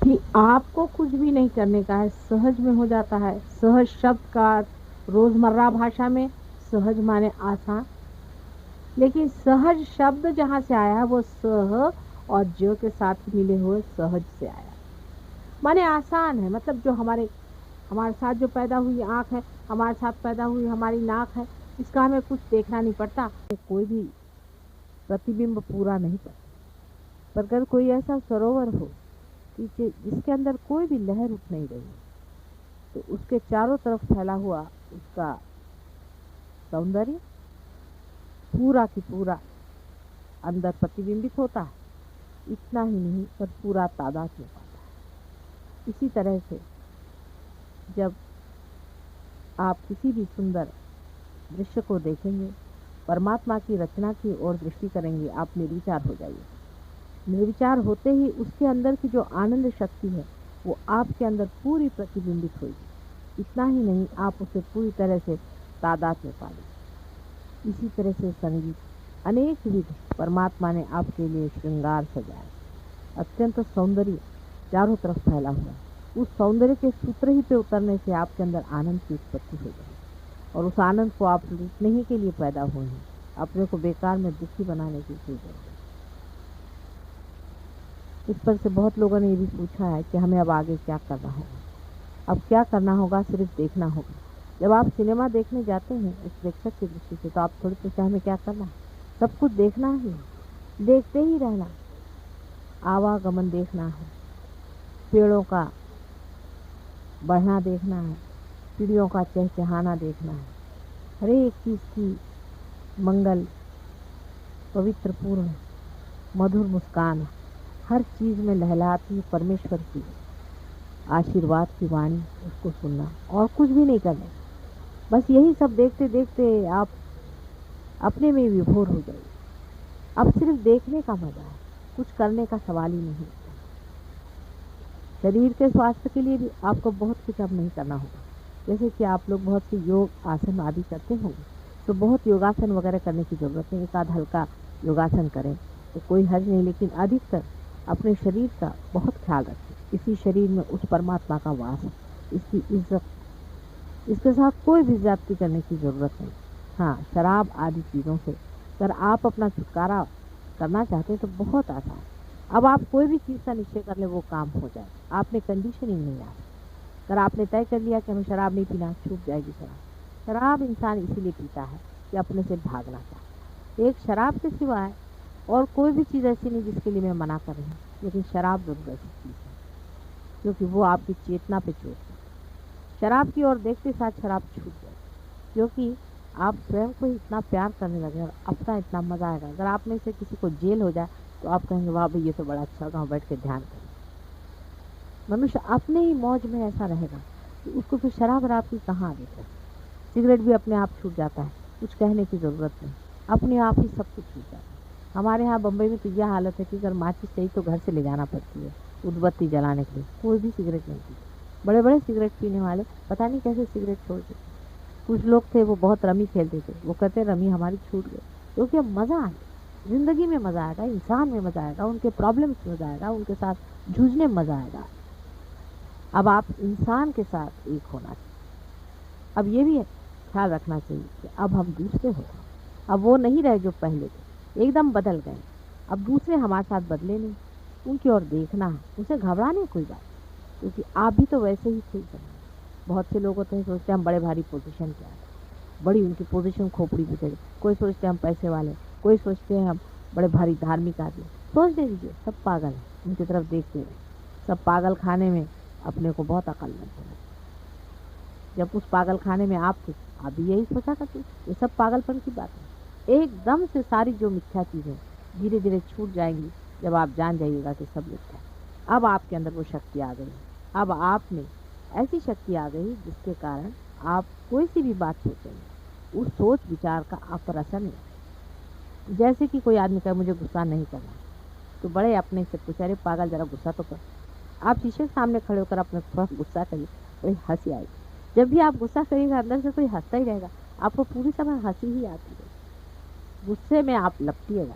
कि आपको कुछ भी नहीं करने का है, सहज में हो जाता है। सहज शब्द का रोजमर्रा भाषा में सहज माने आसान, लेकिन सहज शब्द जहाँ से आया वो सह और ज के साथ मिले हुए सहज से आया, माने आसान है। मतलब जो हमारे हमारे साथ जो पैदा हुई आँख है, हमारे साथ पैदा हुई हमारी नाक है, इसका हमें कुछ देखना नहीं पड़ता, कोई भी प्रतिबिंब पूरा नहीं पड़ता। पर अगर कोई ऐसा सरोवर हो कि जिसके अंदर कोई भी लहर उठ नहीं रही, तो उसके चारों तरफ फैला हुआ उसका सौंदर्य पूरा की पूरा अंदर प्रतिबिंबित होता है। इतना ही नहीं, पर पूरा तादाद में पाता है। इसी तरह से जब आप किसी भी सुंदर दृश्य को देखेंगे, परमात्मा की रचना की ओर दृष्टि करेंगे, आप निर्विचार हो जाइए। निर्विचार होते ही उसके अंदर की जो आनंद शक्ति है वो आपके अंदर पूरी प्रतिबिंबित होगी। इतना ही नहीं, आप उसे पूरी तरह से तादाद में पालेंगे। इसी तरह से संगीत, अनेक विध परमात्मा ने आपके लिए श्रृंगार सजाया, अत्यंत सौंदर्य चारों तरफ फैला हुआ। उस सौंदर्य के सूत्र ही पे उतरने से आपके अंदर आनंद की उत्पत्ति हो जाएगी, और उस आनंद को आप लूटने ही के लिए पैदा हुए हैं। अपने को बेकार में दुखी बनाने की कोई जरूरत नहीं। इस पर से बहुत लोगों ने ये भी पूछा है कि हमें अब आगे क्या करना होगा। अब क्या करना होगा, सिर्फ देखना होगा। जब आप सिनेमा देखने जाते हैं उस प्रेक्षक की दृष्टि से, तो आप थोड़ी पूछते हमें क्या करना है, सब कुछ देखना ही, देखते ही रहना। आवागमन देखना है, पेड़ों का बढ़ना देखना है, चिड़ियों का चहचहाना देखना है, हर एक चीज़ की मंगल, पवित्र पूर्ण मधुर मुस्कान, हर चीज़ में लहलाती परमेश्वर की आशीर्वाद की वाणी, उसको सुनना और कुछ भी नहीं करना। बस यही सब देखते देखते आप अपने में विभोर हो जाइए। अब सिर्फ देखने का मजा है, कुछ करने का सवाल ही नहीं। शरीर के स्वास्थ्य के लिए भी आपको बहुत कुछ अब नहीं करना होगा। जैसे कि आप लोग बहुत से योग आसन आदि करते होंगे, तो बहुत योगासन वगैरह करने की ज़रूरत नहीं। एक आध हल्का योगासन करें तो कोई हर्ज नहीं, लेकिन अधिकतर अपने शरीर का बहुत ख्याल रखें। इसी शरीर में उस परमात्मा का वास है, इसकी इज्जत, इसके साथ कोई भी ज्यादती करने की ज़रूरत नहीं। हाँ, शराब आदि चीज़ों से अगर आप अपना छुटकारा करना चाहते हैं तो बहुत आसान। अब आप कोई भी चीज़ का निश्चय कर ले, वो काम हो जाए। आपने कंडीशनिंग नहीं आ, अगर आपने तय कर लिया कि हमें शराब नहीं पीना, छूट जाएगी शराब। शराब इंसान इसीलिए पीता है कि अपने से भागना चाहता है। एक शराब के सिवाय और कोई भी चीज़ ऐसी नहीं जिसके लिए मैं मना कर रही हूँ, लेकिन शराब जरूर ऐसी चीज़ है क्योंकि वो आपकी चेतना पे चोट है। शराब की ओर देखते साथ शराब छूट जाए, क्योंकि आप स्वयं को इतना प्यार करने लगे और अपना इतना मजा आएगा। अगर आप में से किसी को जेल हो जाए तो आप कहेंगे वाह भाई, ये तो बड़ा अच्छा होगा, बैठ के ध्यान करें। मनुष्य अपने ही मौज में ऐसा रहेगा कि उसको फिर शराब वराब की कहाँ आदत है। सिगरेट भी अपने आप छूट जाता है, कुछ कहने की ज़रूरत नहीं, अपने आप ही सब कुछ छूट जाता है। हमारे यहाँ बम्बई में तो यह हालत है कि अगर माचिस चाहिए तो घर से ले जाना पड़ती है उदबत्ती जलाने के लिए, कोई भी सिगरेट नहीं पीता। बड़े बड़े सिगरेट पीने वाले पता नहीं कैसे सिगरेट छोड़ देते। कुछ लोग थे वो बहुत रमी खेलते थे, वो कहते रमी हमारी छूट गई, क्योंकि अब मज़ा आया, ज़िंदगी में मज़ा आएगा, इंसान में मज़ा आएगा, उनके प्रॉब्लम्स में मज़ा आएगा, उनके साथ जूझने में मज़ा आएगा। अब आप इंसान के साथ एक होना चाहिए। अब ये भी ख्याल रखना चाहिए कि अब हम दूसरे हो, अब वो नहीं रहे जो पहले थे, एकदम बदल गए। अब दूसरे हमारे साथ बदले नहीं, उनकी ओर देखना है, उनसे घबराने कोई बात, क्योंकि आप भी तो वैसे ही थे। बहुत से लोग होते हैं सोचते हैं हम बड़े भारी पोजीशन पे आ गए, बड़ी उनकी पोजीशन खोपड़ी पे चढ़ी। कोई सोचते हैं हम पैसे वाले, कोई सोचते हैं हम बड़े भारी धार्मिक आदमी। सोचने दीजिए, सब पागल है, उनकी तरफ देखते रहे। सब पागल खाने में अपने को बहुत अक्लमंद होना। जब उस पागल खाने में आप थे, आप भी यही सोचा करते। ये सब पागलपन की बात है। एकदम से सारी जो मिथ्या चीज़ें धीरे धीरे छूट जाएंगी जब आप जान जाइएगा कि सब मिथ्या। अब आपके अंदर वो शक्ति आ गई, अब आप में ऐसी शक्ति आ गई जिसके कारण आप कोई सी भी बात सोचेंगे, उस सोच विचार का आप पर असर नहीं। जैसे कि कोई आदमी कहे मुझे गुस्सा नहीं करना, तो बड़े अपने से पूछे अरे पागल, जरा गुस्सा तो कर। आप शीशे के सामने खड़े होकर अपने थोड़ा गुस्सा करिए, बड़ी हंसी आएगी। जब भी आप गुस्सा करिएगा अंदर से कोई हंसता ही रहेगा, आपको पूरी समय हंसी ही आती है। गुस्से में आप लपटिएगा,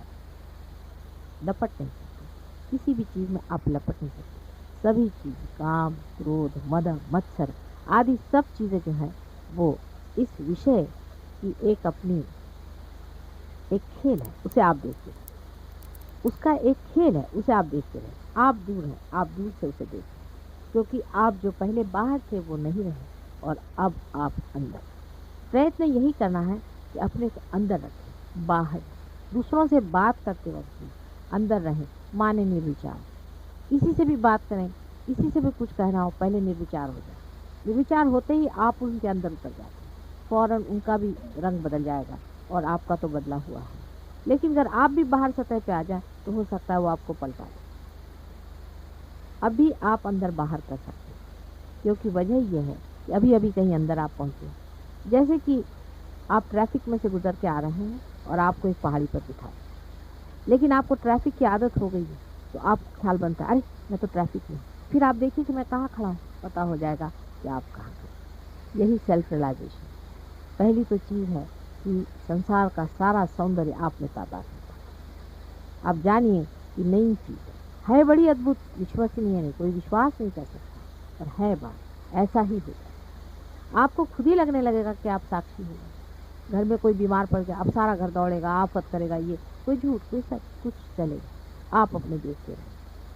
लपट नहीं सकते, किसी भी चीज़ में आप लपट नहीं सकते। सभी चीज़, काम, क्रोध, मद, मत्सर आदि सब चीज़ें जो हैं वो इस विषय की एक अपनी एक खेल है, उसे आप देखते रहे। उसका एक खेल है, उसे आप देखते रहे। आप दूर हैं, आप दूर से उसे देखें, क्योंकि आप जो पहले बाहर थे वो नहीं रहे और अब आप अंदर। प्रयत्न यही करना है कि अपने को अंदर रखें, बाहर दूसरों से बात करते वक्त भी अंदर रहें, माने निर्विचार। किसी से भी बात करें, किसी से भी कुछ कहना हो, पहले निर्विचार हो जाए। निर्विचार होते ही आप उनके अंदर उतर जाते हैं, फौरन उनका भी रंग बदल जाएगा और आपका तो बदला हुआ है। लेकिन अगर आप भी बाहर सतह पे आ जाए तो हो सकता है वो आपको पलटा दे। अभी आप अंदर बाहर कर सकते हैं, क्योंकि वजह यह है कि अभी अभी कहीं अंदर आप पहुँचे। जैसे कि आप ट्रैफिक में से गुजर के आ रहे हैं और आपको एक पहाड़ी पर बिठा, लेकिन आपको ट्रैफिक की आदत हो गई है, तो आप ख्याल बनता है अरे मैं तो ट्रैफिक में, फिर आप देखिए कि मैं कहाँ खड़ा हूँ, पता हो जाएगा कि आप कहाँ खड़े। यही सेल्फ रियलाइजेशन पहली तो चीज़ है कि संसार का सारा सौंदर्य आप में तादाद होता है। आप जानिए कि नई चीज़ है, बड़ी अद्भुत, विश्वसनीय नहीं, कोई विश्वास नहीं कर सकता, पर है बात, ऐसा ही होगा। आपको खुद ही लगने लगेगा कि आप साक्षी हो। घर में कोई बीमार पड़ गया, अब सारा घर दौड़ेगा, आफत करेगा, ये कोई झूठ, कोई सच, कुछ चलेगा। आप अपने देखते रहे,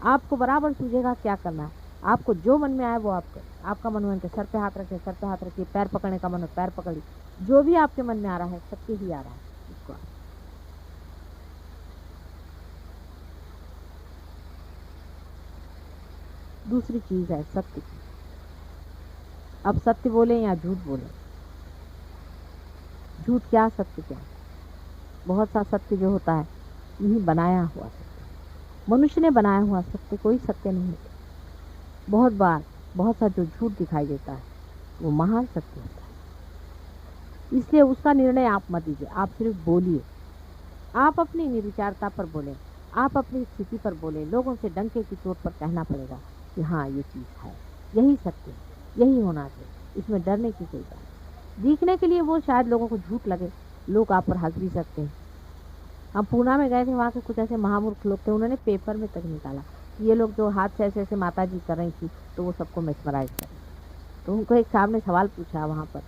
आपको बराबर सूझेगा क्या करना है। आपको जो मन में आए वो आप करें। आपका मन में सर पे हाथ रखे, सर पे हाथ रखिए, पैर पकड़ने का मन हो पैर पकड़िए, जो भी आपके मन में आ रहा है, सत्य ही आ रहा है, उसको आप। दूसरी चीज है सत्य की। अब सत्य बोले या झूठ बोले, झूठ क्या सत्य क्या, बहुत सा सत्य जो होता है यही बनाया हुआ सत्य, मनुष्य ने बनाया हुआ सत्य, कोई सत्य नहीं है। बहुत बार बहुत सा जो झूठ दिखाई देता है वो महान सत्य होता है। इसलिए उसका निर्णय आप मत लीजिए, आप सिर्फ बोलिए। आप अपनी निर्विचारता पर बोलें, आप अपनी स्थिति पर बोलें। लोगों से डंके की चोट पर कहना पड़ेगा कि हाँ ये चीज़ है, यही सत्य है, यही होना चाहिए, इसमें डरने की कोई बात नहीं। दिखने के लिए वो शायद लोगों को झूठ लगे, लोग आप पर हंस भी सकते हैं। हम पूना में गए थे, वहाँ के कुछ ऐसे महामूर्ख लोग थे, उन्होंने पेपर में तक निकाला कि ये लोग जो हाथ से ऐसे ऐसे माता जी कर रही थी तो वो सबको मेस्मराइज कर रही थी। तो उनको एक साहब ने सवाल पूछा वहाँ पर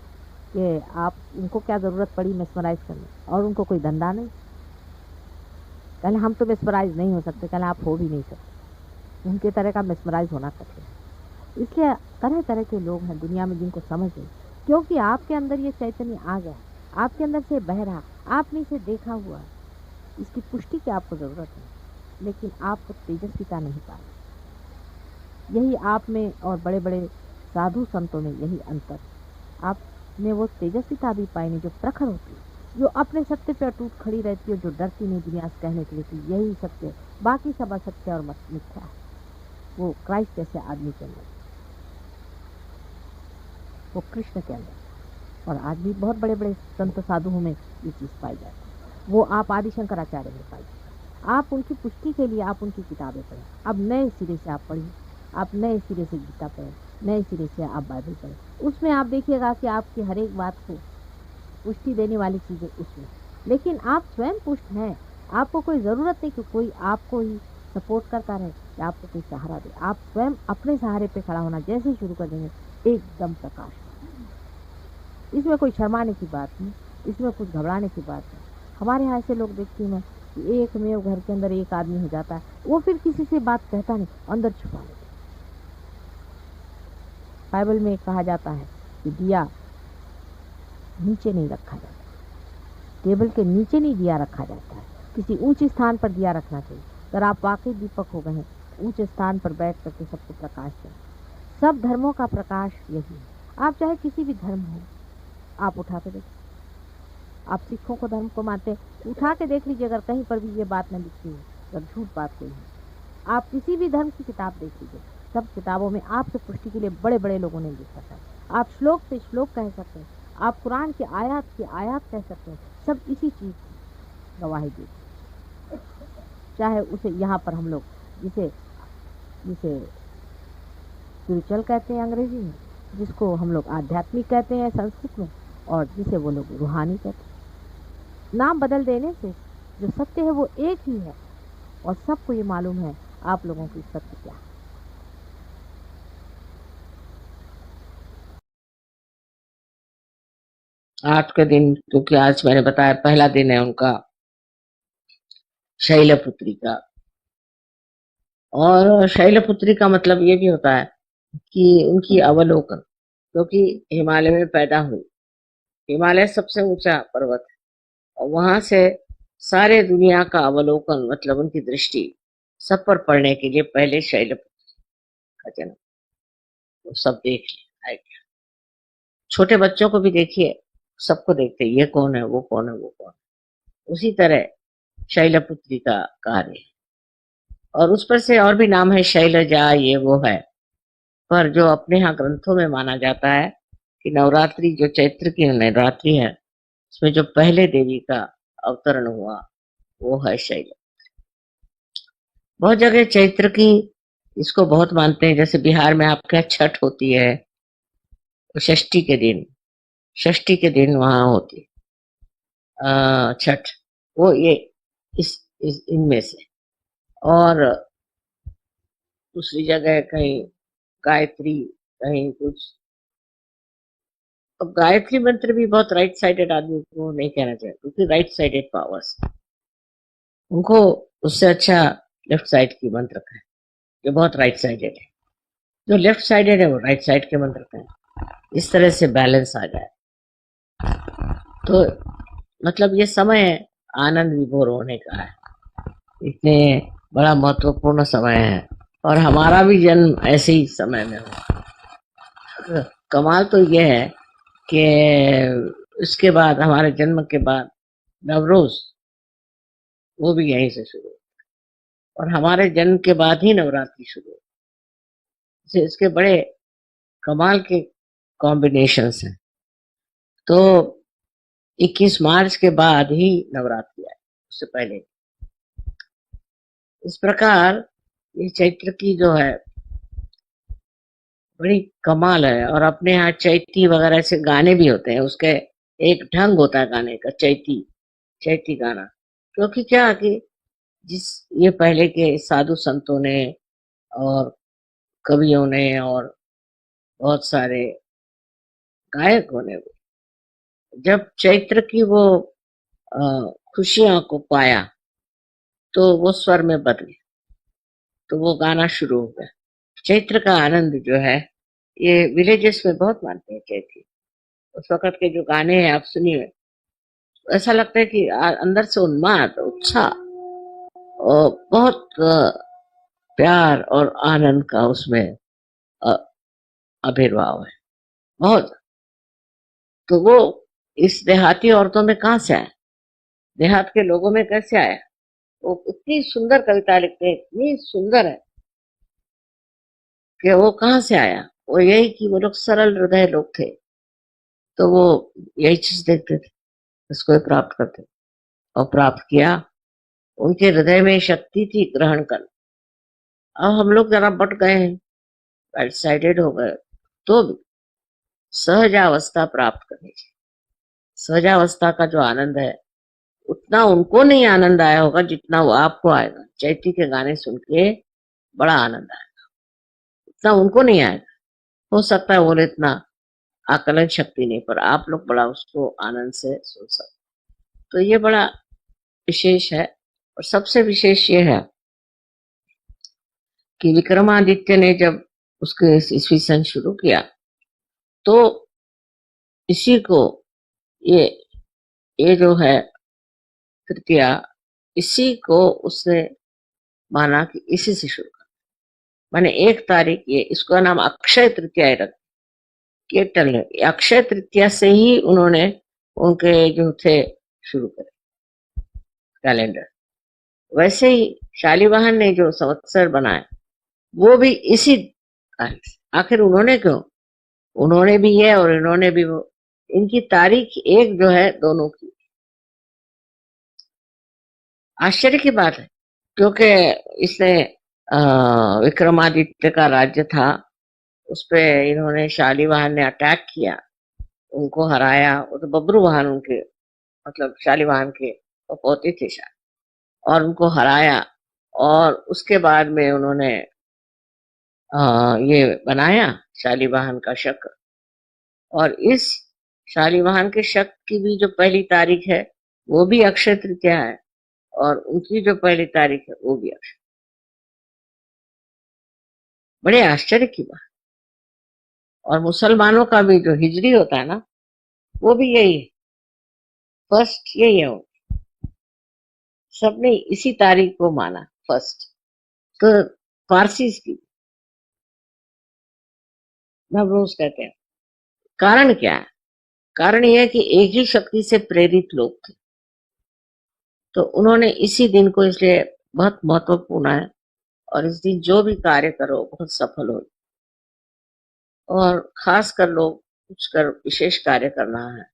कि आप उनको क्या ज़रूरत पड़ी मेस्मराइज करने, और उनको कोई धंधा नहीं। कहले हम तो मेस्मराइज नहीं हो सकते, कहले आप हो भी नहीं सकते, उनके तरह का मेस्मराइज होना कठिन है। इसलिए तरह तरह के लोग हैं दुनिया में जिनको समझ नहीं, क्योंकि आपके अंदर ये चैतन्य आ गया, आपके अंदर से बह रहा, आपने इसे देखा हुआ है। इसकी पुष्टि की आपको ज़रूरत है, लेकिन आपको तेजस्विता नहीं पा रही। यही आप में और बड़े बड़े साधु संतों में यही अंतर, आपने वो तेजस्विता भी पाई नहीं जो प्रखर होती है, जो अपने सत्य पे अटूट खड़ी रहती है, जो डरती नहीं दुनिया से कहने के लिए कि यही सत्य है, बाकी सब असत्य और मिथ्या है। वो क्राइस्ट जैसे आदमी के अंदर, वो कृष्ण के अंदर, और आज भी बहुत बड़े बड़े संत साधुओं में ये चीज़ पाई जाती है। वो आप आदि शंकराचार्य में पाई। आप उनकी पुष्टि के लिए आप उनकी किताबें पढ़ें, अब नए सिरे से आप पढ़िए, आप नए सिरे से गीता पढ़ें, नए सिरे से आप बाइबल पढ़ें। उसमें आप देखिएगा कि आपकी हर एक बात को पुष्टि देने वाली चीज़ें उसमें, लेकिन आप स्वयं पुष्ट हैं। आपको कोई ज़रूरत नहीं कि कोई आपको ही सपोर्ट करता रहे या आपको कोई सहारा दे। आप स्वयं अपने सहारे पे खड़ा होना जैसे ही शुरू कर देंगे, एकदम प्रकाश। इसमें कोई शर्माने की बात नहीं, इसमें कुछ घबराने की बात नहीं। हमारे यहाँ ऐसे लोग देखती हूँ मैं कि एक में घर के अंदर एक आदमी हो जाता है, वो फिर किसी से बात कहता नहीं, अंदर छुपा लेता। बाइबल में कहा जाता है कि दिया नीचे नहीं रखा जाता, टेबल के नीचे नहीं दिया रखा जाता है, किसी ऊंचे स्थान पर दिया रखना चाहिए। अगर आप वाकई दीपक हो गए हैं, ऊंचे स्थान पर बैठ करके सबको प्रकाश दें। सब धर्मों का प्रकाश यही है। आप चाहे किसी भी धर्म हो, आप उठा के देखिए। आप सिखों को धर्म को मानते हैं, उठा के देख लीजिए, अगर कहीं पर भी ये बात न लिखी है, अगर झूठ बात कोई है, आप किसी भी धर्म की किताब देख लीजिए, सब किताबों में आपसे पुष्टि के लिए बड़े बड़े लोगों ने लिखा है। आप श्लोक से श्लोक कह सकते हैं, आप कुरान की आयत कह सकते हैं, सब इसी चीज़ की गवाही देते। चाहे उसे यहाँ पर हम लोग जिसे जिसे स्पिरिचुअल कहते हैं अंग्रेजी में, जिसको हम लोग आध्यात्मिक कहते हैं संस्कृत में, और जिसे वो लोग रूहानी कहते हैं। नाम बदल देने से जो सत्य है वो एक ही है, और सबको ये मालूम है आप लोगों की सत्य क्या है। 8 के दिन, क्योंकि आज मैंने बताया पहला दिन है उनका शैलपुत्री का। और शैलपुत्री का मतलब ये भी होता है कि उनकी अवलोकन, क्योंकि हिमालय में पैदा हुई। हिमालय सबसे ऊंचा पर्वत है, और वहां से सारे दुनिया का अवलोकन, मतलब उनकी दृष्टि सब पर पड़ने के लिए पहले शैलपुत्री का जन्म। तो सब देख लिया। छोटे बच्चों को भी देखिए, सबको देखते ये कौन है, वो कौन है, वो कौन है। उसी तरह शैलपुत्री का कार्य है। और उस पर से और भी नाम है, शैलजा, ये वो है। पर जो अपने यहाँ ग्रंथों में माना जाता है कि नवरात्रि, जो चैत्र की नवरात्रि है, उसमें जो पहले देवी का अवतरण हुआ वो है शैल। बहुत जगह चैत्र की इसको बहुत मानते हैं, जैसे बिहार में आपके यहाँ छठ होती है, तो षष्ठी के दिन वहां होती है छठ। वो ये इस इनमें से। और दूसरी जगह कहीं गायत्री, कहीं कुछ। अब गायत्री मंत्र भी बहुत राइट साइडेड आदमी को नहीं कहना चाहिए, क्योंकि राइट साइडेड पावर्स उनको, उससे अच्छा लेफ्ट साइड की मंत्र का है, जो बहुत राइट साइडेड है। जो लेफ्ट साइडेड है वो राइट साइड के मंत्र का है। इस तरह से बैलेंस आ जाए। तो मतलब ये समय है आनंद विभोर होने का है, इतने बड़ा महत्वपूर्ण समय है। और हमारा भी जन्म ऐसे ही समय में हुआ। कमाल तो ये है कि इसके बाद, हमारे जन्म के बाद नवरोज, वो भी यहीं से शुरू, और हमारे जन्म के बाद ही नवरात्रि शुरू। इसके बड़े कमाल के कॉम्बिनेशंस हैं। तो 21 मार्च के बाद ही नवरात्रि आए, उससे पहले। इस प्रकार ये चैत्र की जो है बड़ी कमाल है। और अपने यहाँ चैती वगैरह से गाने भी होते हैं, उसके एक ढंग होता है गाने का, चैती चैती गाना। क्योंकि क्या कि जिस ये पहले के साधु संतों ने और कवियों ने और बहुत सारे गायकों ने, जब चैत्र की वो खुशियों को पाया, तो वो स्वर में बदले, तो वो गाना शुरू हो गया। चैत्र का आनंद जो है, ये विलेजेस में बहुत मानते हैं चैत्र। उस वक्त के जो गाने हैं आप सुनिए, ऐसा लगता है कि अंदर से उन्माद, उत्साह और बहुत प्यार और आनंद का उसमें अ, आविर्भाव है बहुत। तो वो इस देहाती औरतों में कहाँ से आया, देहात के लोगों में कैसे आया? वो इतनी सुंदर कविता लिखते हैं, इतनी सुंदर है कि वो कहाँ से आया। वो यही कि वो लोग सरल हृदय लोग थे, तो वो यही चीज देखते थे, इसको ही प्राप्त करते, और प्राप्त किया। उनके हृदय में शक्ति थी ग्रहण कर। अब हम लोग जरा बट गए हैं, राइट साइडेड हो गए, तो भी सहजावस्था प्राप्त करनी चाहिए। सहजावस्था का जो आनंद है, उतना उनको नहीं आनंद आया होगा जितना वो आपको आएगा। चैती के गाने सुन के बड़ा आनंद आएगा, उतना उनको नहीं आएगा। हो सकता है वो इतना आकलन शक्ति नहीं, पर आप लोग बड़ा उसको आनंद से सुन सकते। तो ये बड़ा विशेष है। और सबसे विशेष ये है कि विक्रमादित्य ने जब उसके ईस्वी सन शुरू किया, तो इसी को, ये ये जो है तृतीया, इसी को उसने माना कि इसी से शुरू कर, माने 1 तारीख, ये इसका नाम अक्षय तृतीया रख के टल। अक्षय तृतीया से ही उन्होंने उनके जो थे शुरू करे कैलेंडर। वैसे ही शालिवाहन ने जो संवत्सर बनाया, वो भी इसी तारीख से। आखिर उन्होंने क्यों, उन्होंने भी ये और इन्होंने भी वो, इनकी तारीख एक जो है दोनों की। आश्चर्य की बात है, क्योंकि इसने विक्रमादित्य का राज्य था, उस पे इन्होंने, शालिवाहन ने अटैक किया, उनको हराया। वो तो बब्रू वाहन उनके, मतलब शालिवाहन के वो पोते थे शायद, और उनको हराया। और उसके बाद में उन्होंने ये बनाया शालिवाहन का शक्र। और इस शालीवाहन के शक की भी जो पहली तारीख है वो भी अक्षय तृतीया है, और उनकी जो पहली तारीख है वो भी अक्षय। बड़े आश्चर्य की बात। और मुसलमानों का भी जो हिजरी होता है ना, वो भी यही है, फर्स्ट यही है। सबने इसी तारीख को माना फर्स्ट। तो फारसी की नवरोज कहते हैं। कारण क्या है? कारण यह है कि एक ही शक्ति से प्रेरित लोग थे, तो उन्होंने इसी दिन को इसलिए बहुत महत्वपूर्ण है। और इस दिन जो भी कार्य करो बहुत सफल हो। और खास कर लोग कुछ कर विशेष कार्य करना है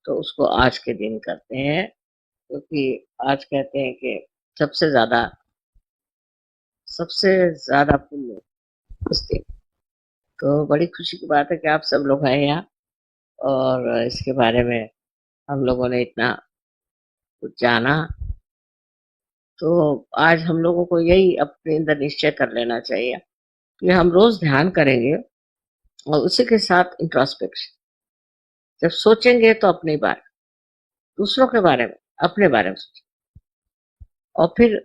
तो उसको आज के दिन करते हैं, क्योंकि आज कहते हैं कि सबसे ज्यादा सबसे ज्यादा पुण्य उस दिन। तो बड़ी खुशी की बात है कि आप सब लोग हैं यहाँ, और इसके बारे में हम लोगों ने इतना कुछ जाना। तो आज हम लोगों को यही अपने अंदर निश्चय कर लेना चाहिए कि हम रोज ध्यान करेंगे, और उसी के साथ इंट्रोस्पेक्शन। जब सोचेंगे तो अपनी बारे, दूसरों के बारे में, अपने बारे में सोचें, और फिर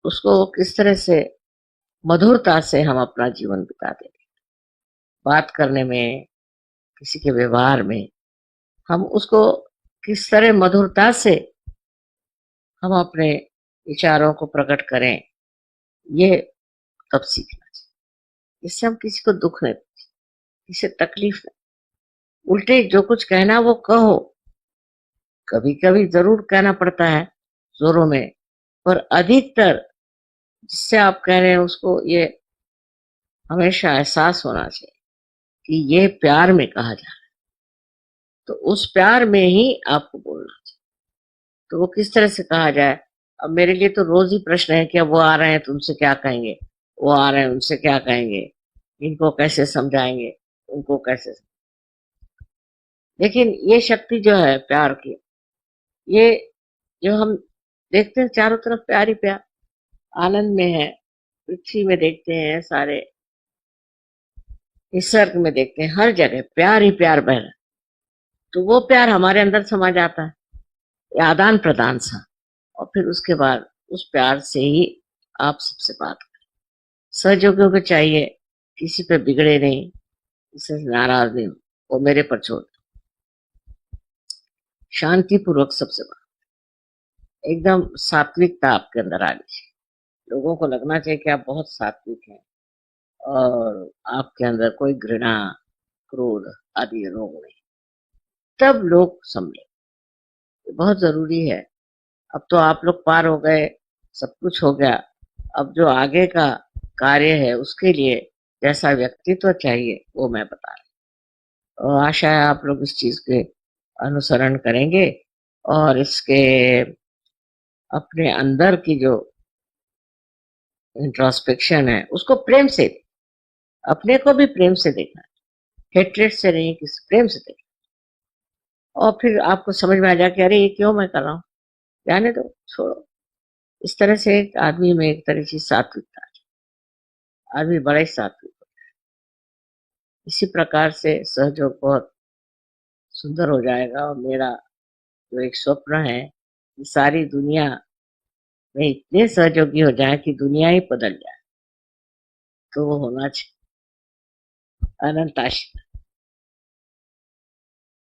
उसको किस तरह से मधुरता से हम अपना जीवन बिता देंगे। बात करने में, किसी के व्यवहार में हम उसको किस तरह मधुरता से हम अपने विचारों को प्रकट करें, ये तब सीखना चाहिए। इससे हम किसी को दुख नहीं, किसी तकलीफ नहीं। उल्टे जो कुछ कहना वो कहो, कभी कभी जरूर कहना पड़ता है जोरों में, पर अधिकतर जिससे आप कह रहे हैं उसको ये हमेशा एहसास होना चाहिए कि ये प्यार में कहा जा रहा है, तो उस प्यार में ही आपको बोलना चाहिए। तो वो किस तरह से कहा जाए? अब मेरे लिए तो रोज ही प्रश्न है कि अब वो आ रहे हैं तो उनसे क्या कहेंगे, वो आ रहे हैं उनसे क्या कहेंगे, इनको कैसे समझाएंगे, उनको कैसे। लेकिन ये शक्ति जो है प्यार की, ये जो हम देखते हैं चारों तरफ प्यार ही प्यार, आनंद में है। पृथ्वी में देखते हैं, सारे निसर्ग में देखते हैं, हर जगह प्यार ही प्यार बह रहा है। तो वो प्यार हमारे अंदर समा जाता है, ये आदान प्रदान सा। और फिर उसके बाद उस प्यार से ही आप सबसे बात करें। सहयोगियों को चाहिए किसी पे बिगड़े नहीं, किसी से नाराज नहीं हो, वो मेरे पर छोड़, शांतिपूर्वक सबसे बात, एकदम सात्विकता आपके अंदर आनी चाहिए। लोगों को लगना चाहिए कि आप बहुत सात्विक हैं, और आपके अंदर कोई घृणा, क्रोध आदि रोग नहीं। तब लोग समझे, बहुत जरूरी है। अब तो आप लोग पार हो गए, सब कुछ हो गया। अब जो आगे का कार्य है उसके लिए जैसा व्यक्तित्व चाहिए वो मैं बता रही हूँ, और आशा है आप लोग इस चीज के अनुसरण करेंगे, और इसके अपने अंदर की जो इंट्रोस्पेक्शन है उसको प्रेम से, अपने को भी प्रेम से देखना, हेट्रेड से नहीं, किसी प्रेम से देखना। और फिर आपको समझ में आ जाए कि अरे ये क्यों मैं कर रहा हूँ, जाने दो, छोड़ो। इस तरह से एक आदमी में एक तरह की सात्विकता, आदमी बड़ा ही सात्विक। इसी प्रकार से सहयोग बहुत सुंदर हो जाएगा। और मेरा जो एक स्वप्न है कि सारी दुनिया में इतने सहयोगी हो जाए कि दुनिया ही बदल जाए, तो वो होना चाहिए। अनंत आशीर्वाद।